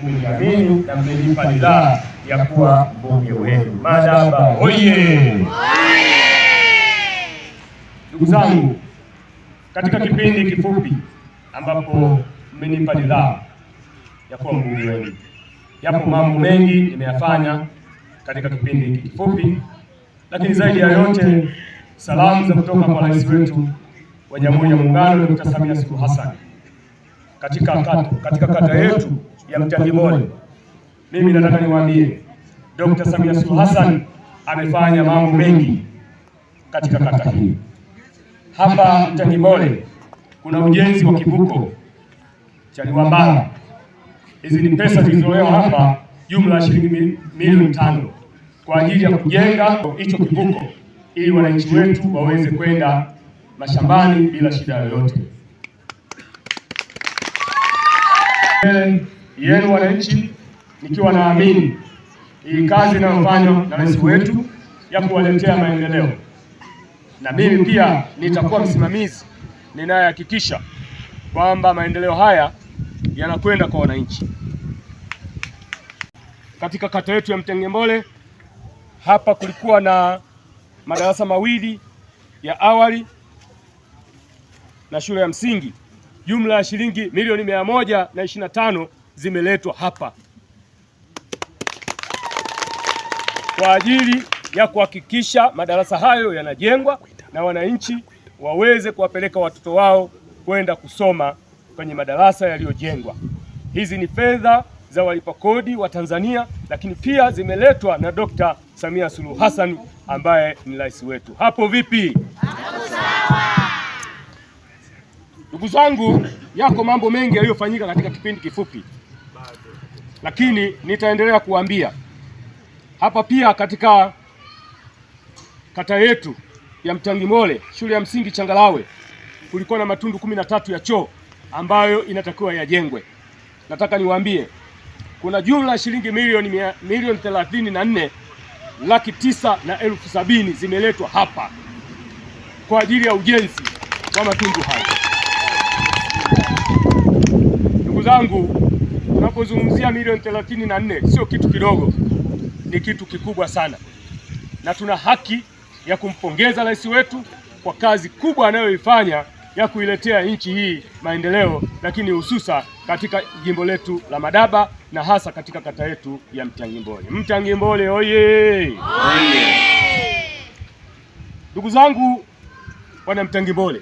mmeniamini na mmenipa ridhaa ya kuwa mbunge wenu. Madaba oye! Ndugu zangu, katika kipindi kifupi ambapo mmenipa ridhaa ya kuwa mbunge wenu, yapo mambo mengi nimeyafanya katika kipindi hiki kifupi, lakini zaidi ya yote salamu za kutoka kwa rais wetu wa Jamhuri ya Muungano Dr. Samia Suluhu Hassan katika kata yetu ya Mtangimole. Mimi nataka niwaambie Dr. Samia Suluhu Hassan amefanya mambo mengi katika kata hii. Hapa Mtangimole kuna ujenzi wa kivuko cha Liwambala. Hizi ni pesa zilizolewa hapa, jumla ya shilingi milioni 5 kwa ajili ya kujenga hicho kivuko ili wananchi wetu waweze kwenda mashambani bila shida yoyote. Yenu wananchi, nikiwa naamini hii kazi inayofanywa na rais wetu ya kuwaletea maendeleo, na mimi pia nitakuwa msimamizi ninayehakikisha kwamba maendeleo haya yanakwenda kwa wananchi. Katika kata yetu ya Mtangimole hapa kulikuwa na madarasa mawili ya awali na shule ya msingi. Jumla ya shilingi milioni 125 zimeletwa hapa kwa ajili ya kuhakikisha madarasa hayo yanajengwa na wananchi waweze kuwapeleka watoto wao kwenda kusoma kwenye madarasa yaliyojengwa. Hizi ni fedha za walipa kodi wa Tanzania, lakini pia zimeletwa na Dr. Samia Suluhu Hassan ambaye ni rais wetu. Hapo vipi? Hapo sawa. Ndugu zangu, yako mambo mengi yaliyofanyika katika kipindi kifupi, lakini nitaendelea kuambia hapa. Pia katika kata yetu ya Mtangimole, shule ya msingi Changalawe, kulikuwa na matundu 13 ya choo ambayo inatakiwa yajengwe. Nataka niwaambie kuna jumla ya shilingi milioni 34,900,070 zimeletwa hapa kwa ajili ya ujenzi wa matundu hayo. Ndugu zangu, tunapozungumzia milioni 34 sio kitu kidogo, ni kitu kikubwa sana, na tuna haki ya kumpongeza rais wetu kwa kazi kubwa anayoifanya ya kuiletea nchi hii maendeleo, lakini hususa katika jimbo letu la Madaba na hasa katika kata yetu ya Mtangimole. Mtangimole oye! Ndugu zangu wana Mtangimole,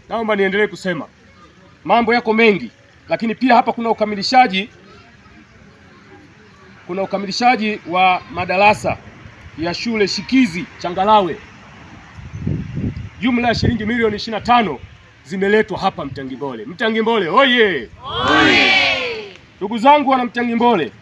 naomba niendelee kusema mambo yako mengi, lakini pia hapa kuna ukamilishaji wa madarasa ya shule shikizi Changalawe. Jumla ya shilingi milioni 25 zimeletwa hapa Mtangimole. Mtangimole oye! Ndugu zangu wana Mtangimole,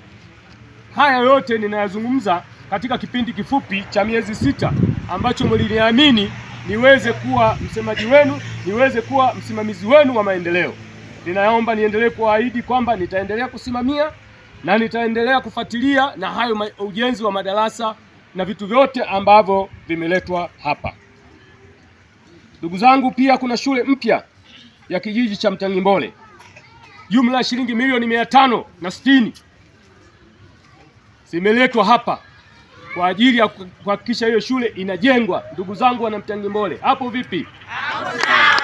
haya yote ninayazungumza katika kipindi kifupi cha miezi 6 ambacho mliniamini niweze kuwa msemaji wenu, niweze kuwa msimamizi wenu wa maendeleo. Ninaomba niendelee kuahidi kwamba nitaendelea kusimamia na nitaendelea kufuatilia na hayo ujenzi wa madarasa na vitu vyote ambavyo vimeletwa hapa. Ndugu zangu, pia kuna shule mpya ya kijiji cha Mtangimole. Jumla ya shilingi milioni 560 zimeletwa hapa kwa ajili ya kuhakikisha hiyo shule inajengwa. Ndugu zangu wana Mtangimole, hapo vipi? Hapo sawa.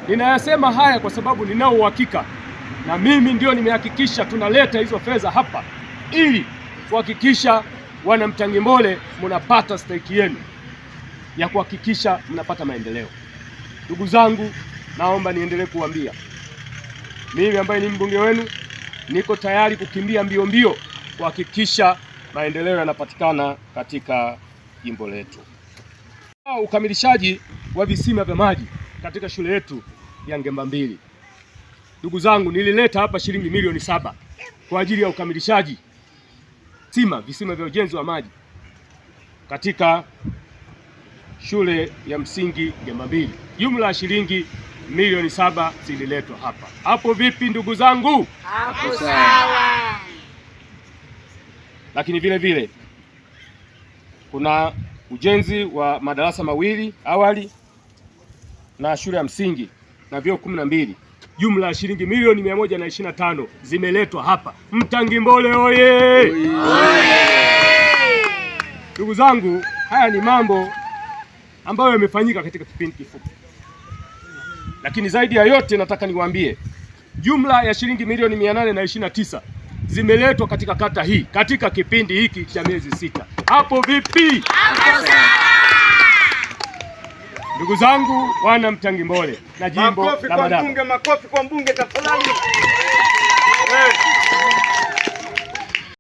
Ninayasema haya kwa sababu ninao uhakika, na mimi ndio nimehakikisha tunaleta hizo fedha hapa ili kuhakikisha wana Mtangimole mnapata stahiki yenu ya kuhakikisha mnapata maendeleo. Ndugu zangu, naomba niendelee kuambia, mimi ambaye ni mbunge wenu niko tayari kukimbia mbio kuhakikisha maendeleo yanapatikana katika jimbo letu. Ukamilishaji wa visima vya maji katika shule yetu ya Ngemba 2. Ndugu zangu, nilileta hapa shilingi milioni 7 kwa ajili ya ukamilishaji visima vya ujenzi wa maji katika shule ya msingi Ngemba 2. Jumla ya shilingi milioni 7 zililetwa hapa. Hapo vipi ndugu zangu? Hapo sawa. Lakini vile vile kuna ujenzi wa madarasa mawili awali na shule ya msingi na vyoo 12. jumla ya shilingi milioni 125 zimeletwa hapa. Mtangimbole oye! Ndugu zangu, haya ni mambo ambayo yamefanyika katika kipindi kifupi, lakini zaidi ya yote nataka niwaambie jumla ya shilingi milioni 829 zimeletwa katika kata hii katika kipindi hiki cha miezi 6. Hapo vipi? Ndugu zangu wana Mtangimbole na jimbo la Madaba. Makofi kwa mbunge tafadhali.